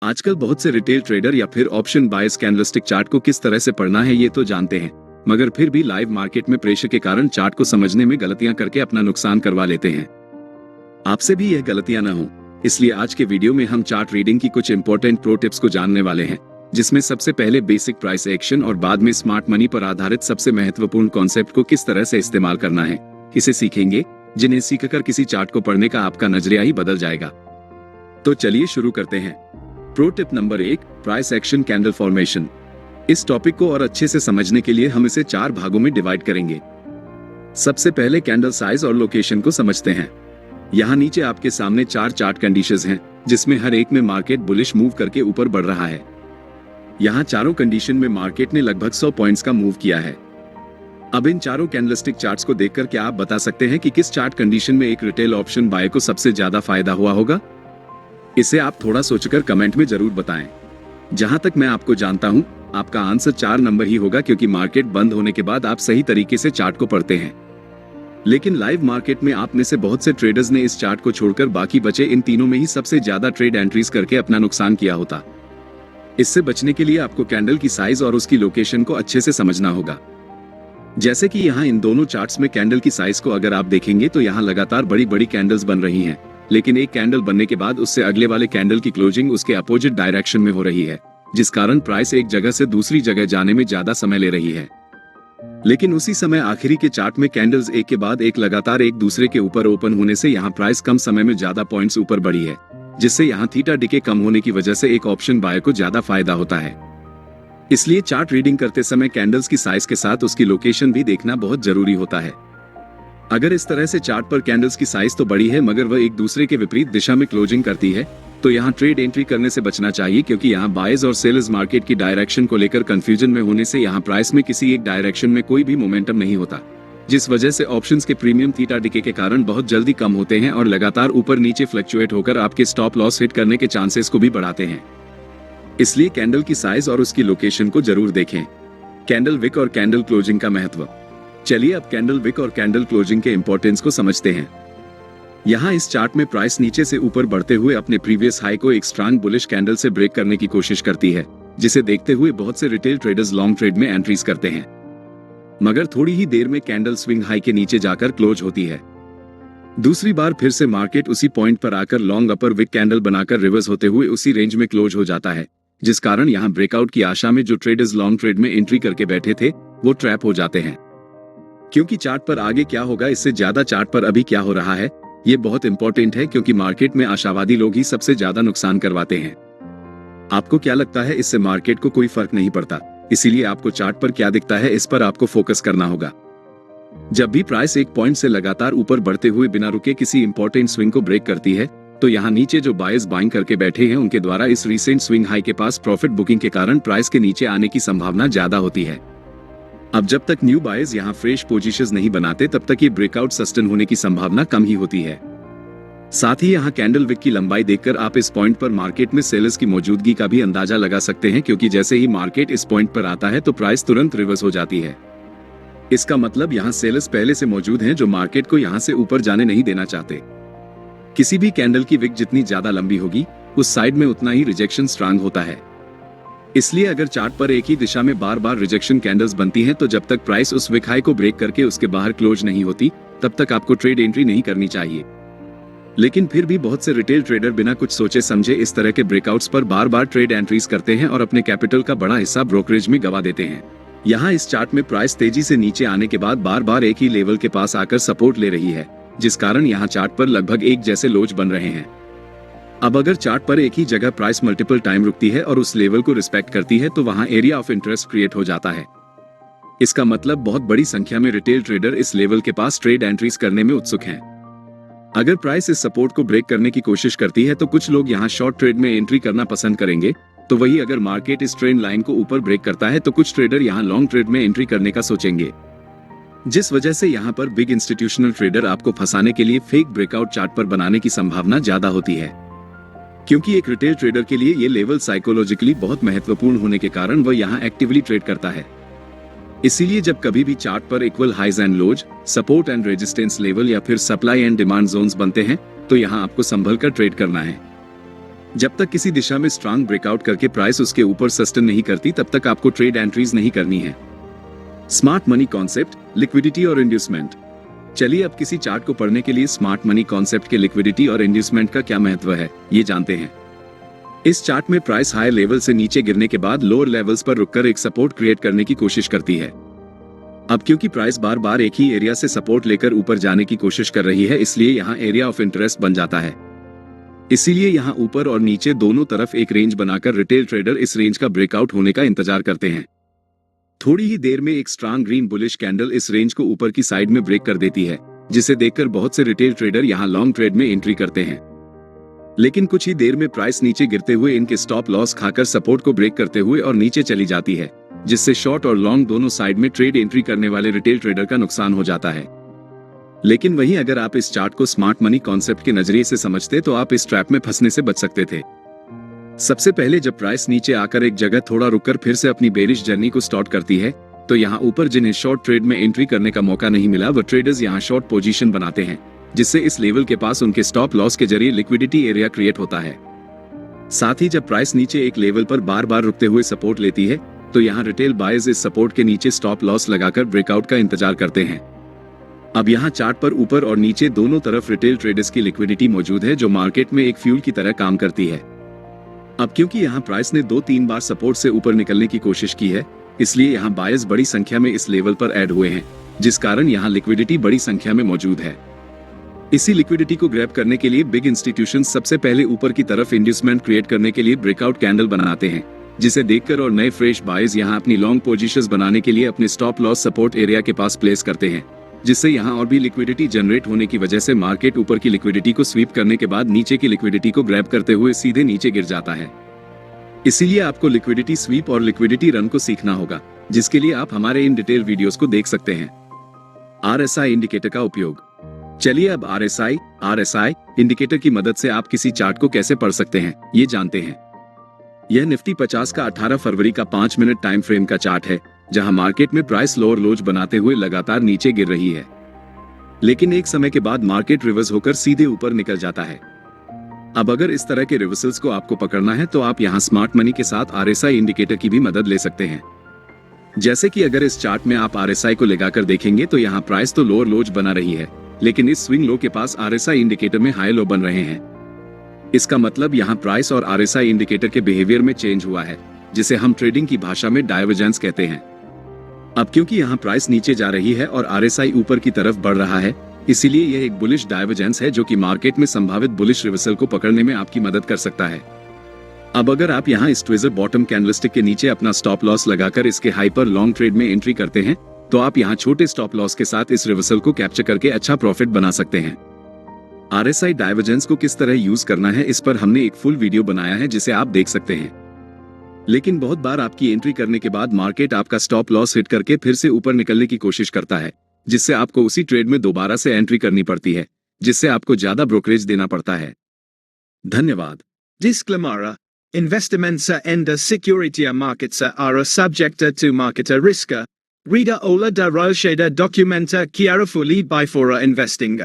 आजकल बहुत से रिटेल ट्रेडर या फिर ऑप्शन बायर्स कैंडलस्टिक चार्ट को किस तरह से पढ़ना है ये तो जानते हैं, मगर फिर भी लाइव मार्केट में प्रेशर के कारण चार्ट को समझने में गलतियां करके अपना नुकसान करवा लेते हैं। आपसे भी यह गलतियां न हो, इसलिए आज के वीडियो में हम चार्ट रीडिंग की कुछ इंपॉर्टेंट प्रो टिप्स को जानने वाले हैं, जिसमें सबसे पहले बेसिक प्राइस एक्शन और बाद में स्मार्ट मनी पर आधारित सबसे महत्वपूर्ण कॉन्सेप्ट को किस तरह से इस्तेमाल करना है इसे सीखेंगे, जिन्हें सीखकर किसी चार्ट को पढ़ने का आपका नजरिया ही बदल जाएगा। तो चलिए शुरू करते हैं। Pro tip number 1, price action candle formation. इस टॉपिक को और अच्छे से समझने के लिए हम इसे 4 भागों में डिवाइड करेंगे। सबसे पहले कैंडल साइज और लोकेशन को समझते हैं। यहाँ नीचे आपके सामने 4 चार्ट कंडीशंस हैं, जिसमें हर एक में मार्केट बुलिश मूव करके ऊपर बढ़ रहा है। यहाँ चारों कंडीशन में मार्केट ने लगभग 100 पॉइंट्स का मूव किया है। अब इन चारों कैंडलस्टिक चार्ट्स को देखकर क्या आप बता सकते हैं कि किस चार्ट कंडीशन में एक रिटेल ऑप्शन बाय को सबसे ज्यादा फायदा हुआ होगा? इसे आप थोड़ा सोचकर कमेंट में जरूर बताएं। जहां तक मैं आपको जानता हूं, आपका आंसर 4 नंबर ही होगा, क्योंकि मार्केट बंद होने के बाद आप सही तरीके से चार्ट को पढ़ते हैं। लेकिन लाइव मार्केट में आप में से बहुत से ट्रेडर्स ने इस चार्ट को छोड़कर बाकी बचे इन तीनों में ही सबसे ज्यादा ट्रेड एंट्रीज करके अपना नुकसान किया होता। इससे बचने के लिए आपको कैंडल की साइज और उसकी लोकेशन को अच्छे से समझना होगा। जैसे कि यहाँ इन दोनों चार्ट्स में कैंडल की साइज को अगर आप देखेंगे तो यहाँ लगातार बड़ी बड़ी कैंडल्स बन रही हैं, लेकिन एक कैंडल बनने के बाद उससे अगले वाले कैंडल की क्लोजिंग उसके अपोजिट डायरेक्शन में हो रही है, जिस कारण प्राइस एक जगह से दूसरी जगह जाने में ज्यादा समय ले रही है। लेकिन उसी समय आखिरी के चार्ट में कैंडल्स एक के बाद एक लगातार एक दूसरे के ऊपर ओपन होने से यहाँ प्राइस कम समय में ज्यादा पॉइंट्स ऊपर बढ़ी है, जिससे यहाँ थीटा डिके कम होने की वजह से एक ऑप्शन बायर को ज्यादा फायदा होता है। इसलिए चार्ट रीडिंग करते समय कैंडल्स की साइज के साथ उसकी लोकेशन भी देखना बहुत जरूरी होता है। अगर इस तरह से चार्ट पर कैंडल्स की साइज तो बड़ी है मगर वह एक दूसरे के विपरीत दिशा में क्लोजिंग करती है, तो यहाँ ट्रेड एंट्री करने से बचना चाहिए, क्योंकि यहाँ बायर्स और सेलर्स मार्केट की डायरेक्शन को लेकर कंफ्यूजन में होने से यहाँ प्राइस में किसी एक डायरेक्शन में कोई भी मोमेंटम नहीं होता, जिस वजह से ऑप्शंस के प्रीमियम थीटा डिके के कारण बहुत जल्दी कम होते हैं और लगातार ऊपर नीचे फ्लक्चुएट होकर आपके स्टॉप लॉस हिट करने के चांसेस को भी बढ़ाते हैं। इसलिए कैंडल की साइज और उसकी लोकेशन को जरूर देखें। कैंडल विक और कैंडल क्लोजिंग का महत्व। चलिए अब कैंडल विक और कैंडल क्लोजिंग के इंपॉर्टेंस को समझते हैं। यहाँ इस चार्ट में प्राइस नीचे से ऊपर बढ़ते हुए अपने प्रीवियस हाई को एक स्ट्रांग बुलिश कैंडल से ब्रेक करने की कोशिश करती है, जिसे देखते हुए बहुत से रिटेल ट्रेडर्स लॉन्ग ट्रेड में एंट्रीज करते हैं। मगर थोड़ी ही देर में कैंडल स्विंग हाई के नीचे जाकर क्लोज होती है। दूसरी बार फिर से मार्केट उसी पॉइंट पर आकर लॉन्ग अपर विक कैंडल बनाकर रिवर्स होते हुए उसी रेंज में क्लोज हो जाता है, जिस कारण यहाँ ब्रेकआउट की आशा में जो ट्रेडर्स लॉन्ग ट्रेड में एंट्री करके बैठे थे वो ट्रैप हो जाते हैं। क्योंकि चार्ट पर आगे क्या होगा इससे ज्यादा चार्ट पर अभी क्या हो रहा है ये बहुत इंपॉर्टेंट है, क्योंकि मार्केट में आशावादी लोग ही सबसे ज्यादा नुकसान करवाते हैं। आपको क्या लगता है? इससे मार्केट को कोई फर्क नहीं पड़ता, इसीलिए आपको चार्ट पर क्या दिखता है इस पर आपको फोकस करना होगा। जब भी प्राइस एक पॉइंट से लगातार ऊपर बढ़ते हुए बिना रुके किसी इंपॉर्टेंट स्विंग को ब्रेक करती है, तो यहाँ नीचे जो बायर्स बाइंग करके बैठे हैं उनके द्वारा इस रिसेंट स्विंग हाई के पास प्रॉफिट बुकिंग के कारण प्राइस के नीचे आने की संभावना ज्यादा होती है। अब जब तक न्यू बायर्स यहाँ फ्रेश पोजीशंस नहीं बनाते तब तक ये ब्रेकआउट सस्टेन होने की संभावना कम ही होती है। साथ ही यहाँ कैंडल विक की लंबाई देखकर आप इस पॉइंट पर मार्केट में सेलर्स की मौजूदगी का भी अंदाजा लगा सकते हैं, क्योंकि जैसे ही मार्केट इस पॉइंट पर आता है तो प्राइस तुरंत रिवर्स हो जाती है। इसका मतलब यहाँ सेलर्स पहले से मौजूद हैं जो मार्केट को यहाँ से ऊपर जाने नहीं देना चाहते। किसी भी कैंडल की विक जितनी ज्यादा लंबी होगी उस साइड में उतना ही रिजेक्शन स्ट्रांग होता है। इसलिए अगर चार्ट पर एक ही दिशा में बार बार रिजेक्शन कैंडल्स बनती हैं तो जब तक प्राइस उस विक हाई को ब्रेक करके उसके बाहर क्लोज नहीं होती तब तक आपको ट्रेड एंट्री नहीं करनी चाहिए। लेकिन फिर भी बहुत से रिटेल ट्रेडर बिना कुछ सोचे समझे इस तरह के ब्रेकआउट्स पर बार बार ट्रेड एंट्रीज करते हैं और अपने कैपिटल का बड़ा हिस्सा ब्रोकरेज में गवा देते हैं। यहाँ इस चार्ट में प्राइस तेजी से नीचे आने के बाद बार बार एक ही लेवल के पास आकर सपोर्ट ले रही है, जिस कारण यहाँ चार्ट पर लगभग एक जैसे लोज बन रहे हैं। अब अगर चार्ट पर एक ही जगह प्राइस मल्टीपल टाइम रुकती है और उस लेवल को रिस्पेक्ट करती है तो वहाँ एरिया ऑफ इंटरेस्ट क्रिएट हो जाता है। इसका मतलब बहुत बड़ी संख्या में रिटेल ट्रेडर इस लेवल के पास ट्रेड एंट्रीज करने में उत्सुक हैं। अगर प्राइस इस सपोर्ट को ब्रेक करने की कोशिश करती है तो कुछ लोग यहाँ शॉर्ट ट्रेड में एंट्री करना पसंद करेंगे, तो वही अगर मार्केट इस ट्रेंड लाइन को ऊपर ब्रेक करता है तो कुछ ट्रेडर यहाँ लॉन्ग ट्रेड में एंट्री करने का सोचेंगे, जिस वजह से यहाँ पर बिग इंस्टीट्यूशनल ट्रेडर आपको फंसाने के लिए फेक ब्रेकआउट चार्ट पर बनाने की संभावना ज्यादा होती है। क्योंकि एक रिटेल ट्रेडर के लिए ये लेवल साइकोलॉजिकली बहुत महत्वपूर्ण होने के कारण वह यहाँ एक्टिवली ट्रेड करता है। इसीलिए जब कभी भी चार्ट पर equal highs and lows, support and resistance level या फिर सप्लाई एंड डिमांड जोन्स बनते हैं तो यहाँ आपको संभल कर ट्रेड करना है। जब तक किसी दिशा में स्ट्रांग ब्रेकआउट करके प्राइस उसके ऊपर सस्टेन नहीं करती तब तक आपको ट्रेड एंट्रीज नहीं करनी है। स्मार्ट मनी कॉन्सेप्ट, लिक्विडिटी और इंड्यूसमेंट। चलिए अब किसी चार्ट को पढ़ने के लिए स्मार्ट मनी कॉन्सेप्ट के लिक्विडिटी और इंड्यूसमेंट का क्या महत्व है, ये जानते हैं। इस चार्ट में प्राइस हाई लेवल से नीचे गिरने के बाद लोअर लेवल्स पर रुककर एक सपोर्ट क्रिएट करने की कोशिश करती है। अब क्योंकि प्राइस बार बार एक ही एरिया से सपोर्ट लेकर ऊपर जाने की कोशिश कर रही है, इसलिए यहाँ एरिया ऑफ इंटरेस्ट बन जाता है। इसीलिए यहाँ ऊपर और नीचे दोनों तरफ एक रेंज बनाकर रिटेल ट्रेडर इस रेंज का ब्रेकआउट होने का इंतजार करते हैं। थोड़ी ही देर में एक स्ट्रांग ग्रीन बुलिश कैंडल इस रेंज को ऊपर की साइड में ब्रेक कर देती है, जिसे देखकर बहुत से रिटेल ट्रेडर यहाँ लॉन्ग ट्रेड में एंट्री करते हैं। लेकिन कुछ ही देर में प्राइस नीचे गिरते हुए इनके स्टॉप लॉस खाकर सपोर्ट को ब्रेक करते हुए और नीचे चली जाती है, जिससे शॉर्ट और लॉन्ग दोनों साइड में ट्रेड एंट्री करने वाले रिटेल ट्रेडर का नुकसान हो जाता है। लेकिन वहीं अगर आप इस चार्ट को स्मार्ट मनी कॉन्सेप्ट के नजरिए से समझते तो आप इस ट्रैप में फंसने से बच सकते थे। सबसे पहले जब प्राइस नीचे आकर एक जगह थोड़ा रुककर फिर से अपनी बेरिश जर्नी को स्टार्ट करती है, तो यहाँ ऊपर जिन्हें शॉर्ट ट्रेड में एंट्री करने का मौका नहीं मिला वो ट्रेडर्स यहाँ शॉर्ट पोजीशन बनाते हैं, जिससे इस लेवल के पास उनके स्टॉप लॉस के जरिए लिक्विडिटी एरिया क्रिएट होता है। साथ ही जब प्राइस नीचे एक लेवल पर बार बार रुकते हुए सपोर्ट लेती है, तो यहाँ रिटेल बायर्स इस सपोर्ट के नीचे स्टॉप लॉस लगाकर ब्रेकआउट का इंतजार करते हैं। अब यहाँ चार्ट पर ऊपर और नीचे दोनों तरफ रिटेल ट्रेडर्स की लिक्विडिटी मौजूद है, जो मार्केट में एक फ्यूल की तरह काम करती है। अब क्योंकि यहाँ प्राइस ने 2-3 बार सपोर्ट से ऊपर निकलने की कोशिश की है, इसलिए यहाँ बायर्स बड़ी संख्या में इस लेवल पर ऐड हुए हैं, जिस कारण यहाँ लिक्विडिटी बड़ी संख्या में मौजूद है। इसी लिक्विडिटी को ग्रैब करने के लिए बिग इंस्टीट्यूशंस सबसे पहले ऊपर की तरफ इंड्यूसमेंट क्रिएट करने के लिए ब्रेकआउट कैंडल बनाते हैं, जिसे देखकर और नए फ्रेश बायर्स यहाँ अपनी लॉन्ग पोजीशंस बनाने के लिए अपने स्टॉप लॉस सपोर्ट एरिया के पास प्लेस करते हैं, जिससे यहाँ और भी लिक्विडिटी जनरेट होने की वजह से मार्केट ऊपर की लिक्विडिटी को स्वीप करने के बाद नीचे की लिक्विडिटी को ग्रैब करते हुए सीधे नीचे गिर जाता है। इसीलिए आपको लिक्विडिटी स्वीप और लिक्विडिटी रन को सीखना होगा, जिसके लिए आप हमारे इन डिटेल वीडियोस को देख सकते हैं। RSI इंडिकेटर का उपयोग। चलिए अब RSI इंडिकेटर की मदद से आप किसी चार्ट को कैसे पढ़ सकते हैं, ये जानते हैं। यह निफ्टी 50 का 18 फरवरी का 5 मिनट टाइम फ्रेम का चार्ट है, जहां मार्केट में प्राइस लोअर लोज बनाते हुए लगातार नीचे गिर रही है, लेकिन एक समय के बाद मार्केट रिवर्स होकर सीधे ऊपर निकल जाता है। अब अगर इस तरह के रिवर्सल्स को आपको पकड़ना है तो आप यहाँ स्मार्ट मनी के साथ RSI इंडिकेटर की भी मदद ले सकते हैं। जैसे कि अगर इस चार्ट में आप RSI को लगाकर देखेंगे तो यहाँ प्राइस तो लोअर लोज बना रही है, लेकिन इस स्विंग लो के पास RSI इंडिकेटर में हाई लो बन रहे हैं। इसका मतलब यहाँ प्राइस और RSI इंडिकेटर के बिहेवियर में चेंज हुआ है, जिसे हम ट्रेडिंग की भाषा में डाइवर्जेंस कहते हैं। अब क्योंकि यहाँ प्राइस नीचे जा रही है और RSI ऊपर की तरफ बढ़ रहा है, इसीलिए यह एक बुलिश डाइवर्जेंस है, जो कि मार्केट में संभावित बुलिश रिवर्सल को पकड़ने में आपकी मदद कर सकता है। अब अगर आप यहाँ इस ट्विजर बॉटम कैंडलस्टिक के नीचे अपना स्टॉप लॉस लगाकर इसके हाई पर लॉन्ग ट्रेड में एंट्री करते हैं, तो आप यहाँ छोटे स्टॉप लॉस के साथ इस रिवर्सल को कैप्चर करके अच्छा प्रॉफिट बना सकते हैं। RSI डाइवर्जेंस को किस तरह यूज करना है, इस पर हमने एक फुल वीडियो बनाया है, जिसे आप देख सकते हैं। लेकिन बहुत बार आपकी एंट्री करने के बाद मार्केट आपका स्टॉप लॉस हिट करके फिर से ऊपर निकलने की कोशिश करता है, जिससे आपको उसी ट्रेड में दोबारा से एंट्री करनी पड़ती है, जिससे आपको ज्यादा ब्रोकरेज देना पड़ता है। धन्यवाद। Disclaimer. Investiments in the security markets are subject to market risk. Reader Ola da Rocheda documenta carefully before investing.